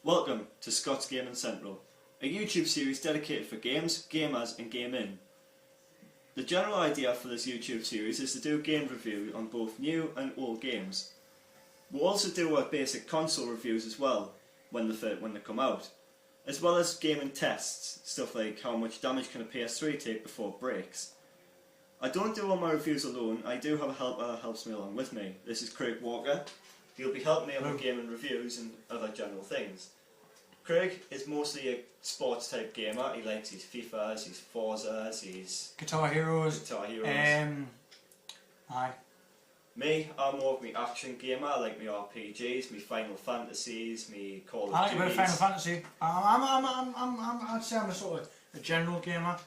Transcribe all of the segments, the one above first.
Welcome to Scott's Gaming Central, a YouTube series dedicated for games, gamers and gaming. The general idea for this YouTube series is to do a game review on both new and old games. We'll also do our basic console reviews as well when they come out, as well as gaming tests, stuff like how much damage can a PS3 take before it breaks. I don't do all my reviews alone, I do have a helper that helps me along with me. This is Craig Walker. He'll be helping me on my gaming reviews and other general things. Craig is mostly a sports type gamer. He likes his FIFAs, his Forzas, his Guitar Heroes. Aye. Me, I'm more of me action gamer. I like me RPGs, me Final Fantasies, me Call of Duty. I like a bit of Final Fantasy. I'd say I'm a sort of a general gamer.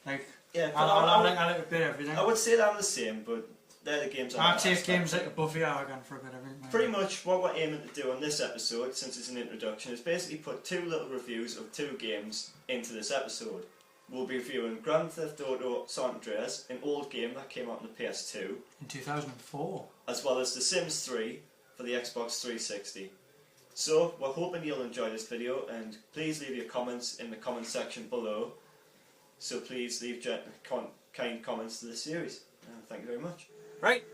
Like, yeah, I like a bit of everything. I would say that I'm the same, but they're the games I take games like Buffy Argan for a bit of everything. Pretty much what we're aiming to do on this episode, since it's an introduction, is basically put two little reviews of two games into this episode. We'll be reviewing Grand Theft Auto San Andreas, an old game that came out on the PS2. In 2004. As well as The Sims 3 for the Xbox 360. So, we're hoping you'll enjoy this video, and please leave your comments in the comment section below. So please leave kind comments to this series. Thank you very much. Right,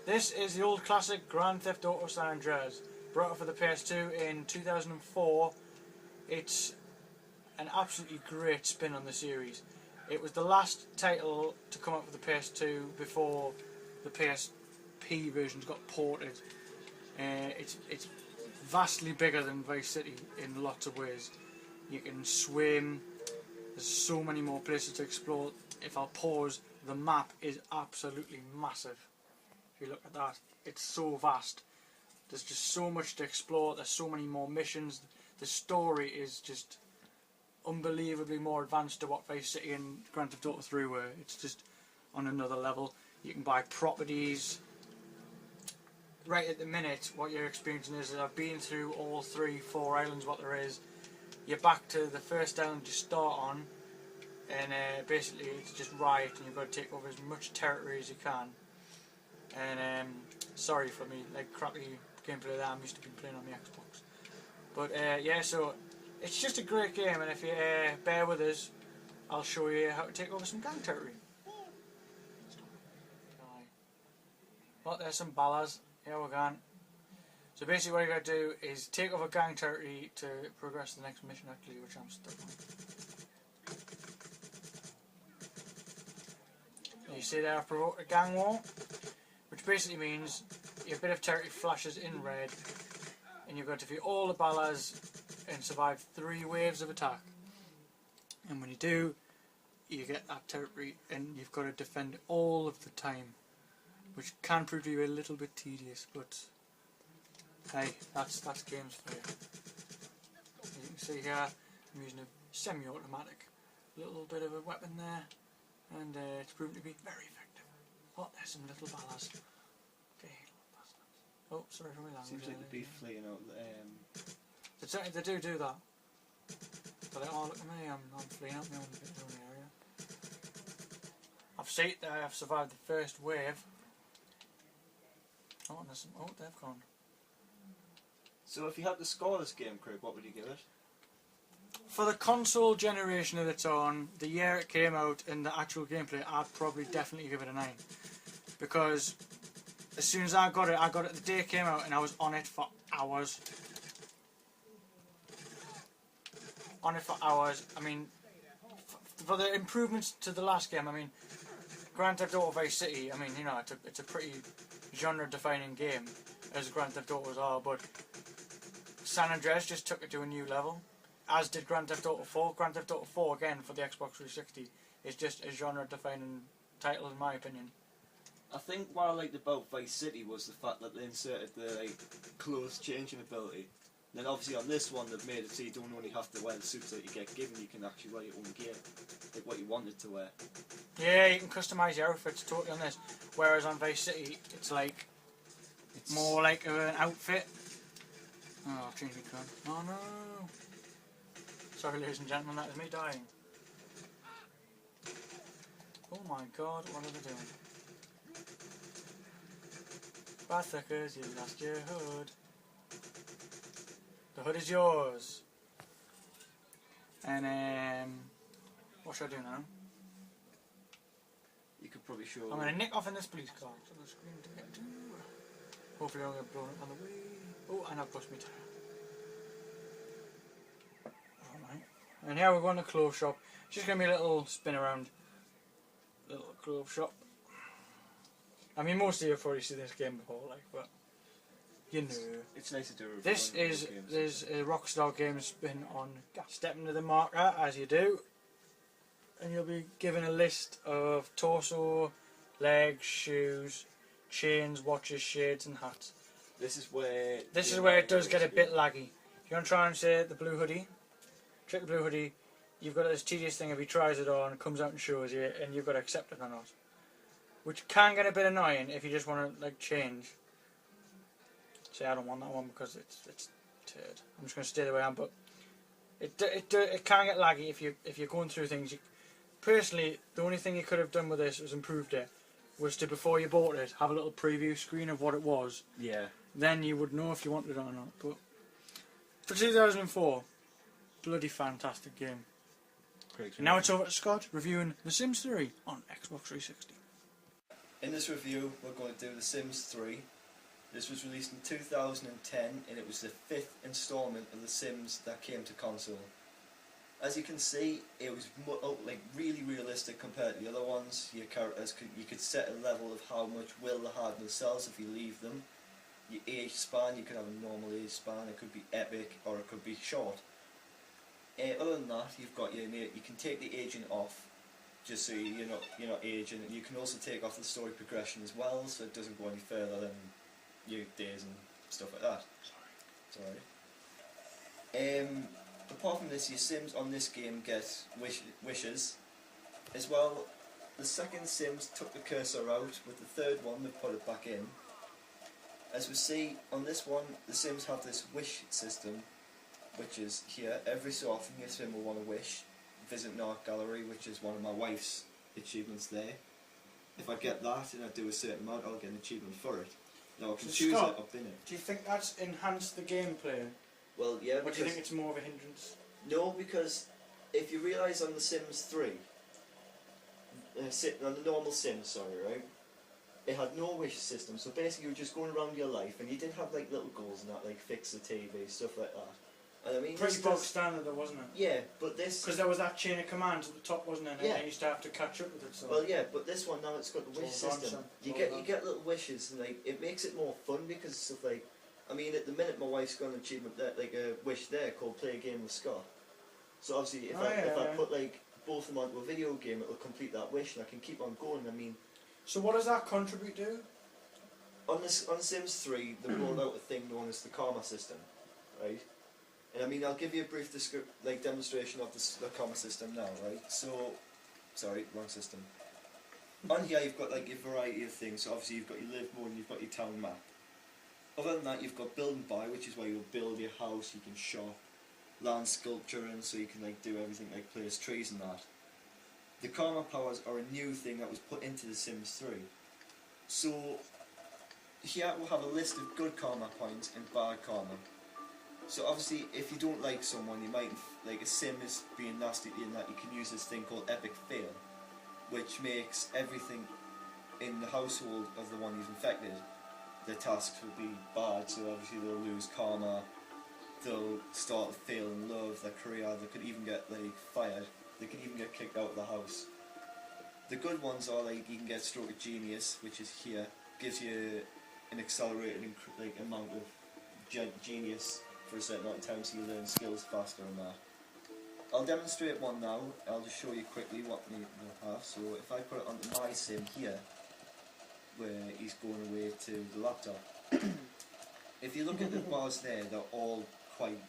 this is the old classic Grand Theft Auto San Andreas, brought out for the PS2 in 2004. It's an absolutely great spin on the series. It was the last title to come out for the PS2 before the PSP versions got ported. It's vastly bigger than Vice City in lots of ways. You can swim, there's so many more places to explore. If I'll pause, the map is absolutely massive. If you look at that, it's so vast. There's just so much to explore, there's so many more missions. The story is just unbelievably more advanced to what Vice City and Grand Theft Auto 3 were. It's just on another level. You can buy properties. Right at the minute, what you're experiencing is that I've been through all 4 islands what there is. You're back to the first island you start on, and basically it's just riot and you've got to take over as much territory as you can. And sorry for me, like crappy gameplay that I'm used to be playing on the Xbox. But yeah, so it's just a great game, and if you bear with us, I'll show you how to take over some gang territory. Oh, there's some ballas. Here we're going. So basically what you got to do is take over gang territory to progress to the next mission, actually, which I'm stuck on. You see there, I've provoked a gang war, which basically means your bit of territory flashes in red, and you've got to defeat all the ballas and survive 3 waves of attack. And when you do, you get that territory, and you've got to defend all of the time, which can prove to be a little bit tedious, but hey, that's games for you. As you can see here, I'm using a semi-automatic, little bit of a weapon there, and it's proven to be very effective. Oh, there's some little ballas. Okay, bastards. Oh, sorry for my language. Seems like the beef fleeing out. They do that. But oh, look at me, I'm fleeing out my own area. I've survived the first wave. Oh, there's some. Oh, they've gone. So if you had to score this game, Craig, what would you give it? For the console generation that it's on, the year it came out, and the actual gameplay, I'd probably definitely give it a 9. Because as soon as I got it the day it came out, and I was on it for hours. I mean, for the improvements to the last game, I mean, Grand Theft Auto Vice City, I mean, you know, it's a pretty genre-defining game, as Grand Theft Autos are, but San Andreas just took it to a new level, as did Grand Theft Auto 4. Grand Theft Auto 4, again, for the Xbox 360, is just a genre-defining title, in my opinion. I think what I liked about Vice City was the fact that they inserted the clothes changing ability. Then obviously on this one they've made it so you don't only have to wear the suits that you get given, you can actually wear your own gear, like what you wanted to wear. Yeah, you can customise your outfits totally on this, whereas on Vice City it's more like an outfit. Oh, I've changed my gun. Oh no! Sorry ladies and gentlemen, that is me dying. Oh my god, what are they doing? Bad fuckers, you lost your hood. The hood is yours. And what should I do now? You could probably show. I'm going to nick off in this police car. So the screen to get to. Hopefully I don't get blown up on the way. Oh, and I've pushed my tyre. Alright. And here we're going to clothes shop. Just going to be a little spin around. Little clothes shop. I mean, most of you have probably seen this game before, like, but you know. It's nice to do. This is a Rockstar game spin on gas. Step into the marker as you do, and you'll be given a list of torso, legs, shoes, chains, watches, shades, and hats. This is where it does get a bit laggy. If you want to try and say the blue hoodie, check the blue hoodie. You've got this tedious thing if he tries it on, comes out and shows you, and you've got to accept it or not. Which can get a bit annoying if you just want to like change. See, I don't want that one because it's turd. I'm just going to stay the way I am, but it can get laggy if you're going through things. Personally, the only thing you could have done with this was improved it. Was to, before you bought it, have a little preview screen of what it was. Yeah. Then you would know if you wanted it or not. But for 2004, bloody fantastic game. Great. Now it's over to Scott reviewing The Sims 3 on Xbox 360. In this review, we're going to do The Sims 3. This was released in 2010, and it was the 5th installment of The Sims that came to console. As you can see, it was like really realistic compared to the other ones. Your characters you could set a level of how much will they have themselves if you leave them. Your age span, you could have a normal age span. It could be epic or it could be short. Other than that, you've got you can take the aging off, just so you're not aging, and you can also take off the story progression as well, so it doesn't go any further than your days and stuff like that. Sorry. Apart from this, your Sims on this game get wishes. As well, the second Sims took the cursor out, with the third one they've put it back in. As we see on this one, the Sims have this wish system, which is here. Every so often your Sim will want to wish. Visit an art gallery, which is one of my wife's achievements there. If I get that and I do a certain amount, I'll get an achievement for it. Now I can choose Scott, it up in it. Do you think that's enhanced the gameplay? Well, yeah. Or do you think it's more of a hindrance? No, because if you realise on The Sims 3, on the normal Sims, sorry, right? It had no wish system, so basically you were just going around your life, and you did have like little goals and that, like fix the TV, stuff like that. And I mean, pretty bog standard though, wasn't it? Yeah, but this... Because there was that chain of commands at the top, wasn't it? And yeah. you used to have to catch up with it. So. Well, yeah, but this one now it's got the wish system. You get little wishes, and like it makes it more fun because stuff like, I mean, at the minute my wife's got an achievement there, like a wish there called play a game with Scott. So obviously, if I put like both of them onto a video game, it'll complete that wish, and I can keep on going. I mean. So what does that contribute to? On Sims 3, they rolled out a thing known as the karma system, right? And I mean, I'll give you a brief demonstration of the karma system now, right? So, sorry, wrong system. On here you've got like a variety of things. So obviously you've got your live mode and you've got your town map. Other than that, you've got build and buy, which is where you'll build your house, you can shop, land sculpturing, so you can like do everything like place trees and that. The karma powers are a new thing that was put into The Sims 3. So here we'll have a list of good karma points and bad karma. So obviously, if you don't like someone, you might, like a Sim is being nasty in that you can use this thing called epic fail, which makes everything in the household of the one who's infected, their tasks will be bad, so obviously they'll lose karma, they'll start to fail in love, their career, they could even get like fired, they can even get kicked out of the house. The good ones are like you can get stroke of genius, which is here, gives you an accelerated amount of genius for a certain amount of time, so you learn skills faster and that. I'll demonstrate one now. I'll just show you quickly what we'll have. So if I put it onto my Sim here, where he's going away to the laptop, if you look at the bars there, they're all quite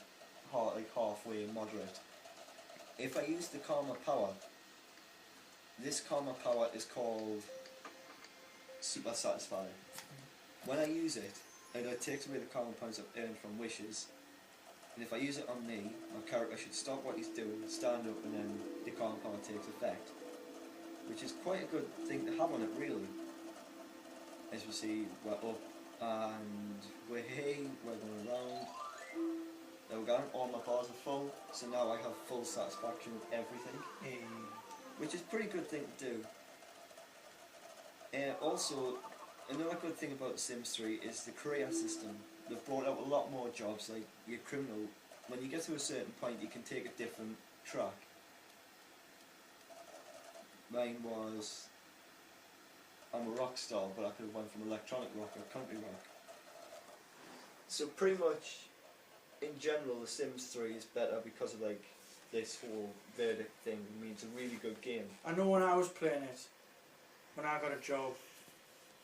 halfway moderate. If I use the karma power, this karma power is called super satisfying. When I use it, it takes away the karma points I've earned from wishes. And if I use it on me, my character should stop what he's doing, stand up, and then the karma power takes effect. Which is quite a good thing to have on it, really. As we see, we're up, and we're going around. There we go, all my bars are full, so now I have full satisfaction with everything, which is a pretty good thing to do. Also, another good thing about Sims 3 is the career system. They've brought out a lot more jobs, like your criminal. When you get to a certain point, you can take a different track. Mine was, I'm a rock star, but I could have went from electronic rock or country rock. So pretty much, in general, The Sims 3 is better because of like this whole verdict thing. I mean, it's a really good game. I know when I was playing it, when I got a job,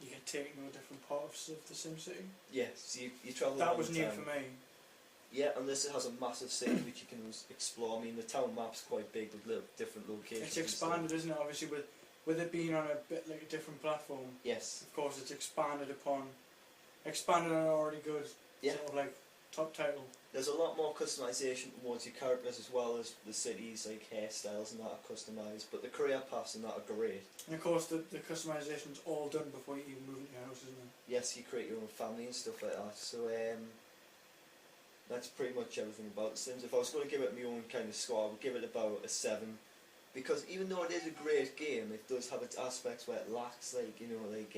you get taken to a different part of the SimCity. Yeah, so you travel That around was the new town. for me. Yeah, and this has a massive city which you can explore. I mean, the town map's quite big with little different locations. It's expanded, isn't it? Obviously, with it being on a bit like a different platform. Yes. Of course, it's expanded on an already good sort of like top title. There's a lot more customization towards your characters as well as the cities, like hairstyles and that are customised. But the career paths and that are great. And of course, the customisation's all done before you even move into your house, isn't it? Yes, you create your own family and stuff like that. So that's pretty much everything about The Sims. If I was going to give it my own kind of score, I would give it about a 7. Because even though it is a great game, it does have its aspects where it lacks, like, you know, like,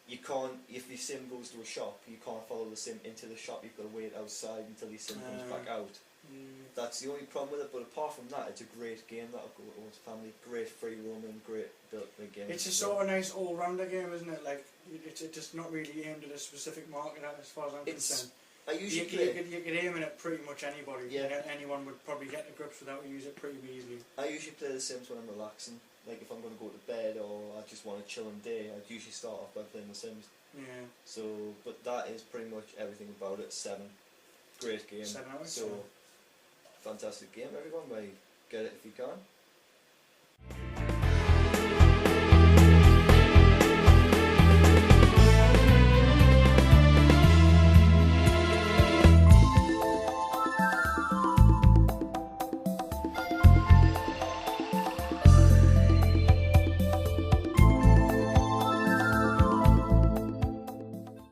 you can't, if your sim goes to a shop, you can't follow the sim into the shop, you've got to wait outside until your sim comes back out. That's the only problem with it, but apart from that, it's a great game that'll go with one's family, great free roaming, great built game. It's a sort of nice all-rounder game, isn't it? Like, it's just not really aimed at a specific market as far as I'm concerned. I usually you could aim it at pretty much anybody. Yeah. Anyone would probably get to grips with how to use it pretty easily. I usually play The Sims when I'm relaxing. Like if I'm going to go to bed or I just want to chill and day, I'd usually start off by playing The Sims. Yeah. So, but that is pretty much everything about it. 7. Great game. 7 out of 7. So, fantastic game, everyone. Get it if you can.